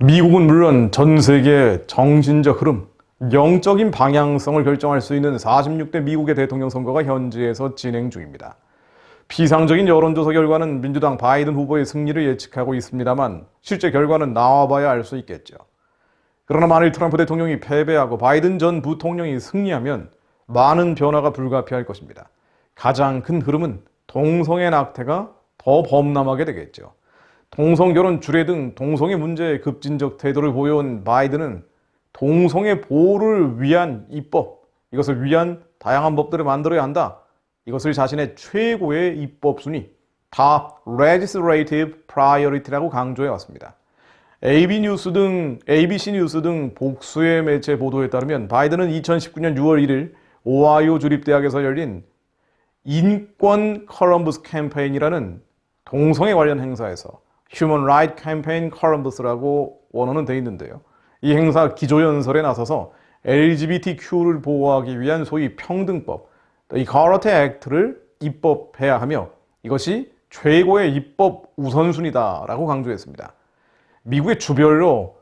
미국은 물론 전 세계의 정신적 흐름, 영적인 방향성을 결정할 수 있는 46대 미국의 대통령 선거가 현지에서 진행 중입니다. 피상적인 여론조사 결과는 민주당 바이든 후보의 승리를 예측하고 있습니다만 실제 결과는 나와봐야 알 수 있겠죠. 그러나 만일 트럼프 대통령이 패배하고 바이든 전 부통령이 승리하면 많은 변화가 불가피할 것입니다. 가장 큰 흐름은 동성애 낙태가 더 범람하게 되겠죠. 동성결혼 주례 등 동성애 문제에 급진적 태도를 보여온 바이든은 동성애 보호를 위한 입법, 이것을 위한 다양한 법들을 만들어야 한다. 이것을 자신의 최고의 입법 순위, Top Legislative Priority라고 강조해 왔습니다. ABC 뉴스 등 복수의 매체 보도에 따르면 바이든은 2019년 6월 1일 오하이오 주립대학에서 열린 인권 컬럼버스 캠페인이라는 동성애 관련 행사에서 Human Rights Campaign Columbus라고 원어는 되어 있는데요. 이 행사 기조연설에 나서서 LGBTQ를 보호하기 위한 소위 평등법, 이 Equality Act를 입법해야 하며 이것이 최고의 입법 우선순위다라고 강조했습니다. 미국의 주별로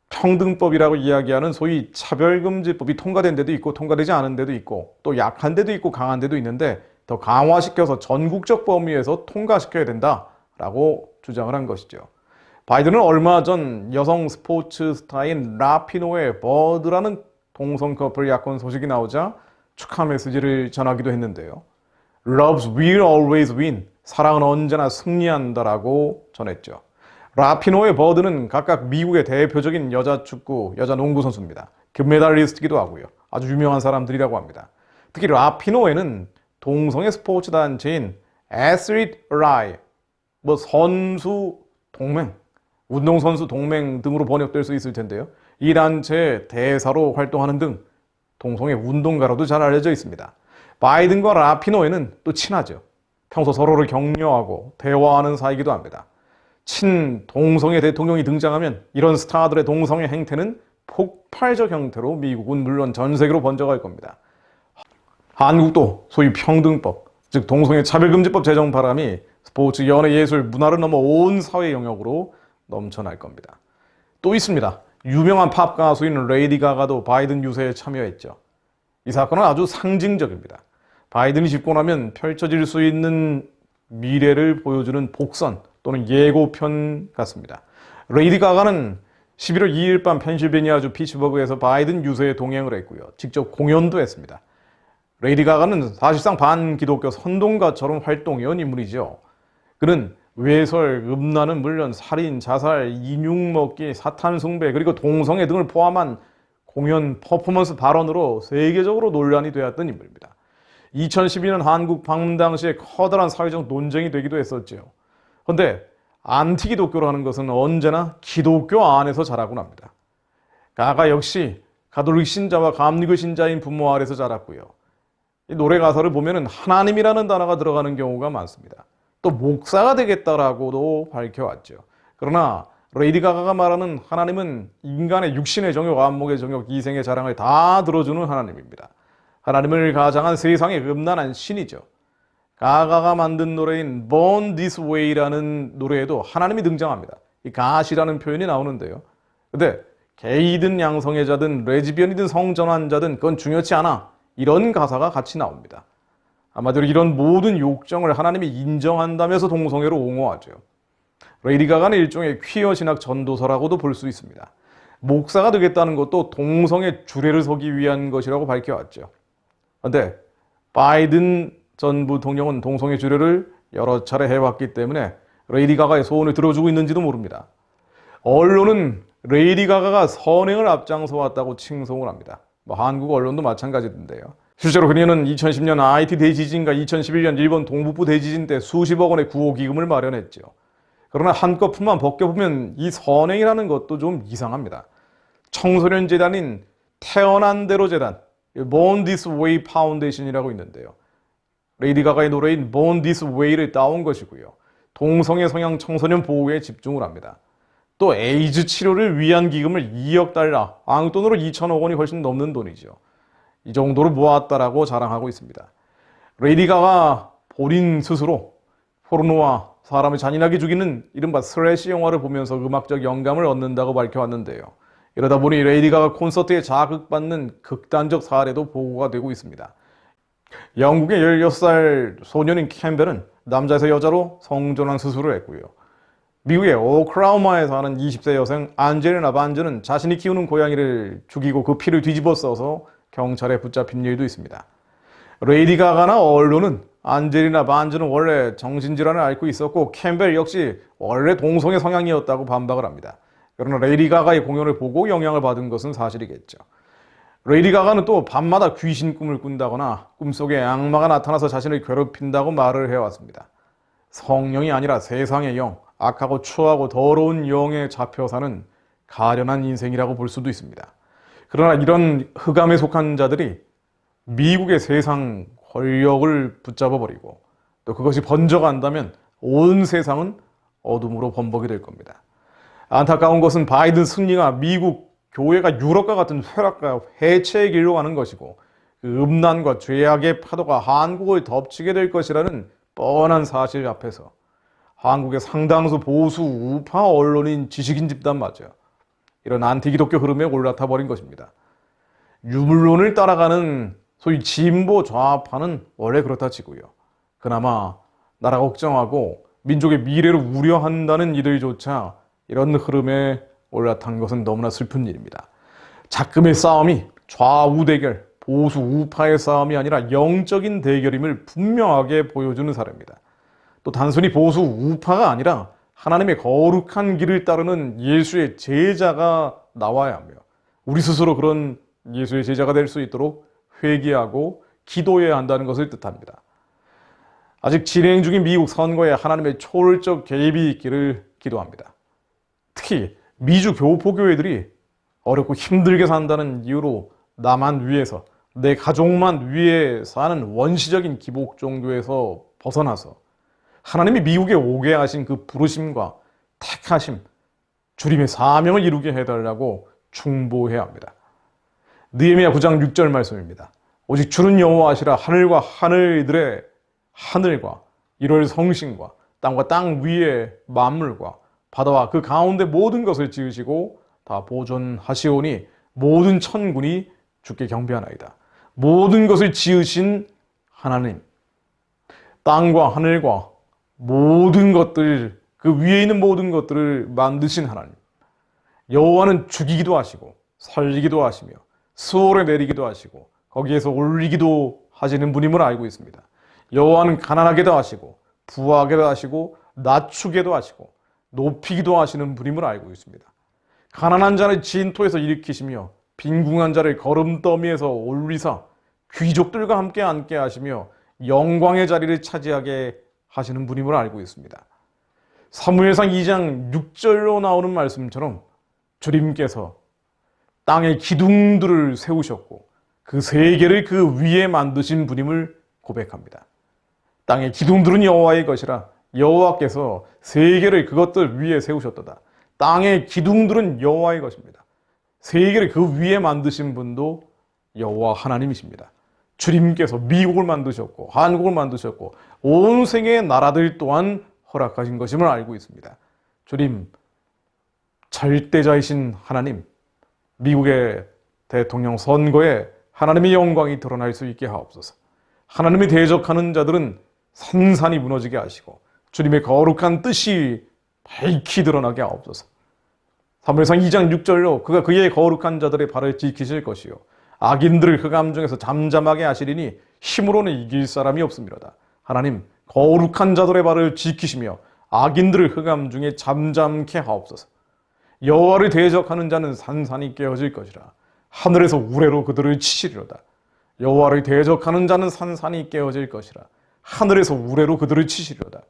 평등법이라고 이야기하는 소위 차별금지법이 통과된 데도 있고 통과되지 않은 데도 있고 또 약한 데도 있고 강한 데도 있는데 더 강화시켜서 전국적 범위에서 통과시켜야 된다라고 주장을 한 것이죠. 바이든은 얼마 전 여성 스포츠 스타인 라피노의 버드라는 동성 커플 약혼 소식이 나오자 축하 메시지를 전하기도 했는데요. Love will always win. 사랑은 언제나 승리한다라고 전했죠. 라피노의 버드는 각각 미국의 대표적인 여자 축구, 여자 농구 선수입니다. 금메달리스트기도 하고요. 아주 유명한 사람들이라고 합니다. 특히 라피노에는 동성애 스포츠 단체인 Athlete Ally, 선수 동맹, 운동선수 동맹 등으로 번역될 수 있을 텐데요. 이 단체의 대사로 활동하는 등 동성애 운동가로도 잘 알려져 있습니다. 바이든과 라피노에는 또 친하죠. 평소 서로를 격려하고 대화하는 사이기도 합니다. 친동성애 대통령이 등장하면 이런 스타들의 동성애 행태는 폭발적 형태로 미국은 물론 전 세계로 번져갈 겁니다. 한국도 소위 평등법, 즉 동성애 차별금지법 제정 바람이 스포츠, 연예, 예술, 문화를 넘어 온 사회 영역으로 넘쳐날 겁니다. 또 있습니다. 유명한 팝 가수인 레이디 가가도 바이든 유세에 참여했죠. 이 사건은 아주 상징적입니다. 바이든이 집권하면 펼쳐질 수 있는 미래를 보여주는 복선 또는 예고편 같습니다. 레이디 가가는 11월 2일 밤 펜실베니아주 피츠버그에서 바이든 유세에 동행을 했고요. 직접 공연도 했습니다. 레이디 가가는 사실상 반기독교 선동가처럼 활동해온 인물이죠. 그는 외설, 음란은 물론 살인, 자살, 인육 먹기, 사탄 숭배, 그리고 동성애 등을 포함한 공연, 퍼포먼스 발언으로 세계적으로 논란이 되었던 인물입니다. 2012년 한국 방문 당시에 커다란 사회적 논쟁이 되기도 했었죠. 그런데 안티기독교라는 것은 언제나 기독교 안에서 자라곤 합니다. 가가 역시 가톨릭 신자와 감리교 신자인 부모 아래서 자랐고요. 이 노래 가사를 보면 하나님이라는 단어가 들어가는 경우가 많습니다. 또 목사가 되겠다라고도 밝혀왔죠. 그러나 레이디 가가가 말하는 하나님은 인간의 육신의 정욕, 안목의 정욕, 이생의 자랑을 다 들어주는 하나님입니다. 하나님을 가장한 세상의 음란한 신이죠. 가가가 만든 노래인 Born This Way라는 노래에도 하나님이 등장합니다. 이 가시라는 표현이 나오는데요. 근데 게이든 양성애자든 레즈비언이든 성전환자든 그건 중요치 않아. 이런 가사가 같이 나옵니다. 아마도 이런 모든 욕정을 하나님이 인정한다면서 동성애로 옹호하죠. 레이디 가가는 일종의 퀴어 신학 전도서라고도 볼 수 있습니다. 목사가 되겠다는 것도 동성애 주례를 서기 위한 것이라고 밝혀왔죠. 그런데 바이든 전 부통령은 동성애 주례를 여러 차례 해왔기 때문에 레이디 가가의 소원을 들어주고 있는지도 모릅니다. 언론은 레이디 가가가 선행을 앞장서 왔다고 칭송을 합니다. 한국 언론도 마찬가지인데요. 실제로 그녀는 2010년 하이티 대지진과 2011년 일본 동북부 대지진 때 수십억 원의 구호기금을 마련했죠. 그러나 한꺼풀만 벗겨보면 이 선행이라는 것도 좀 이상합니다. 청소년 재단인 태어난 대로 재단, Born This Way 파운데이션이라고 있는데요. 레이디 가가의 노래인 Born This Way를 따온 것이고요. 동성애 성향 청소년 보호에 집중을 합니다. 또 에이즈 치료를 위한 기금을 2억 달러, 한국 돈으로 2천억 원이 훨씬 넘는 돈이죠. 이 정도로 모았다라고 자랑하고 있습니다. 레이디 가가 본인 스스로 포르노와 사람을 잔인하게 죽이는 이른바 슬래시 영화를 보면서 음악적 영감을 얻는다고 밝혀왔는데요. 이러다 보니 레이디 가가 콘서트에 자극받는 극단적 사례도 보고가 되고 있습니다. 영국의 16살 소년인 캠벨은 남자에서 여자로 성전환 수술을 했고요. 미국의 오클라호마에 사는 20세 여성 안젤리나 반즈는 자신이 키우는 고양이를 죽이고 그 피를 뒤집어 써서 경찰에 붙잡힌 일도 있습니다. 레이디 가가나 언론은 안젤리나 반즈는 원래 정신질환을 앓고 있었고 캠벨 역시 원래 동성애 성향이었다고 반박을 합니다. 그러나 레이디 가가의 공연을 보고 영향을 받은 것은 사실이겠죠. 레이디 가가는 또 밤마다 귀신 꿈을 꾼다거나 꿈속에 악마가 나타나서 자신을 괴롭힌다고 말을 해왔습니다. 성령이 아니라 세상의 영, 악하고 추하고 더러운 영에 잡혀 사는 가련한 인생이라고 볼 수도 있습니다. 그러나 이런 흑암에 속한 자들이 미국의 세상 권력을 붙잡아버리고 또 그것이 번져간다면 온 세상은 어둠으로 범벅이 될 겁니다. 안타까운 것은 바이든 승리가 미국 교회가 유럽과 같은 쇠락과 해체의 길로 가는 것이고 그 음란과 죄악의 파도가 한국을 덮치게 될 것이라는 뻔한 사실 앞에서 한국의 상당수 보수 우파 언론인 지식인 집단마저 이런 안티기독교 흐름에 올라타 버린 것입니다. 유물론을 따라가는 소위 진보 좌파는 원래 그렇다 치고요. 그나마 나라 걱정하고 민족의 미래를 우려한다는 이들조차 이런 흐름에 올라탄 것은 너무나 슬픈 일입니다. 작금의 싸움이 좌우 대결, 보수 우파의 싸움이 아니라 영적인 대결임을 분명하게 보여주는 사례입니다. 또 단순히 보수 우파가 아니라 하나님의 거룩한 길을 따르는 예수의 제자가 나와야 하며 우리 스스로 그런 예수의 제자가 될 수 있도록 회개하고 기도해야 한다는 것을 뜻합니다. 아직 진행 중인 미국 선거에 하나님의 초월적 개입이 있기를 기도합니다. 특히 미주 교포교회들이 어렵고 힘들게 산다는 이유로 나만 위해서 내 가족만 위해 사는 원시적인 기복 종교에서 벗어나서 하나님이 미국에 오게 하신 그 부르심과 택하심, 주님의 사명을 이루게 해달라고 충보해야 합니다. 느헤미야 9장 6절 말씀입니다. 오직 주는 여호와시라 하늘과 하늘들의 하늘과 이럴 성신과 땅과 땅 위의 만물과 바다와 그 가운데 모든 것을 지으시고 다 보존하시오니 모든 천군이 주께 경배하나이다. 모든 것을 지으신 하나님, 땅과 하늘과 모든 것들, 그 위에 있는 모든 것들을 만드신 하나님. 여호와는 죽이기도 하시고 살리기도 하시며 수월에 내리기도 하시고 거기에서 올리기도 하시는 분임을 알고 있습니다. 여호와는 가난하게도 하시고 부하게도 하시고 낮추게도 하시고 높이기도 하시는 분임을 알고 있습니다. 가난한 자를 진토에서 일으키시며 빈궁한 자를 거름더미에서 올리사 귀족들과 함께 앉게 하시며 영광의 자리를 차지하게 하시는 분임을 알고 있습니다. 사무엘상 2장 6절로 나오는 말씀처럼 주님께서 땅의 기둥들을 세우셨고 그 세계를 그 위에 만드신 분임을 고백합니다. 땅의 기둥들은 여호와의 것이라 여호와께서 세계를 그것들 위에 세우셨도다. 땅의 기둥들은 여호와의 것입니다. 세계를 그 위에 만드신 분도 여호와 하나님이십니다. 주님께서 미국을 만드셨고 한국을 만드셨고 온 세계의 나라들 또한 허락하신 것임을 알고 있습니다. 주님, 절대자이신 하나님, 미국의 대통령 선거에 하나님의 영광이 드러날 수 있게 하옵소서. 하나님이 대적하는 자들은 산산이 무너지게 하시고 주님의 거룩한 뜻이 밝히 드러나게 하옵소서. 사무엘상 2장 6절로 그가 그의 거룩한 자들의 발을 지키실 것이요 악인들을 흑암 중에서 잠잠하게 하시리니 힘으로는 이길 사람이 없음이로다. 하나님, 거룩한 자들의 발을 지키시며 악인들을 흑암 중에 잠잠케 하옵소서. 여호와를 대적하는 자는 산산이 깨어질 것이라. 하늘에서 우레로 그들을 치시리로다. 여호와를 대적하는 자는 산산이 깨어질 것이라. 하늘에서 우레로 그들을 치시리로다.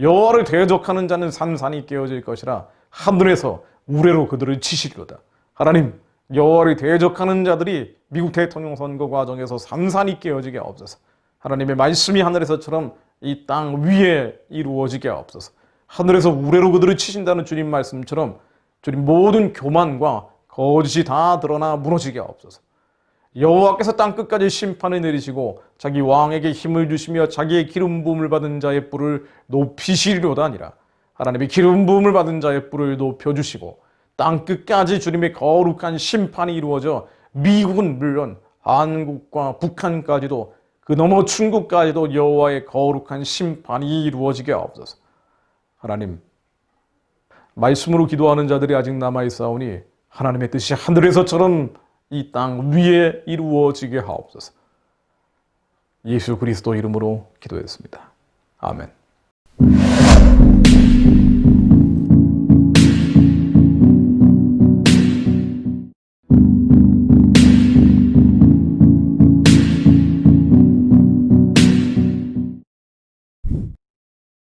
여호와를 대적하는 자는 산산이 깨어질 것이라. 하늘에서 우레로 그들을 치시리로다. 하나님, 여호와를 대적하는 자들이 미국 대통령 선거 과정에서 산산이 깨어지게 하옵소서. 하나님의 말씀이 하늘에서처럼 이 땅 위에 이루어지게 하옵소서. 하늘에서 우레로 그들을 치신다는 주님 말씀처럼 주님 모든 교만과 거짓이 다 드러나 무너지게 하옵소서. 여호와께서 땅 끝까지 심판을 내리시고 자기 왕에게 힘을 주시며 자기의 기름 부음을 받은 자의 뿔을 높이시리로다 아니라 하나님의 기름 부음을 받은 자의 뿔을 높여주시고 땅 끝까지 주님의 거룩한 심판이 이루어져 미국은 물론 한국과 북한까지도 그 너머 중국까지도 여호와의 거룩한 심판이 이루어지게 하옵소서. 하나님, 말씀으로 기도하는 자들이 아직 남아있사오니 하나님의 뜻이 하늘에서처럼 이 땅 위에 이루어지게 하옵소서. 예수 그리스도 이름으로 기도했습니다. 아멘.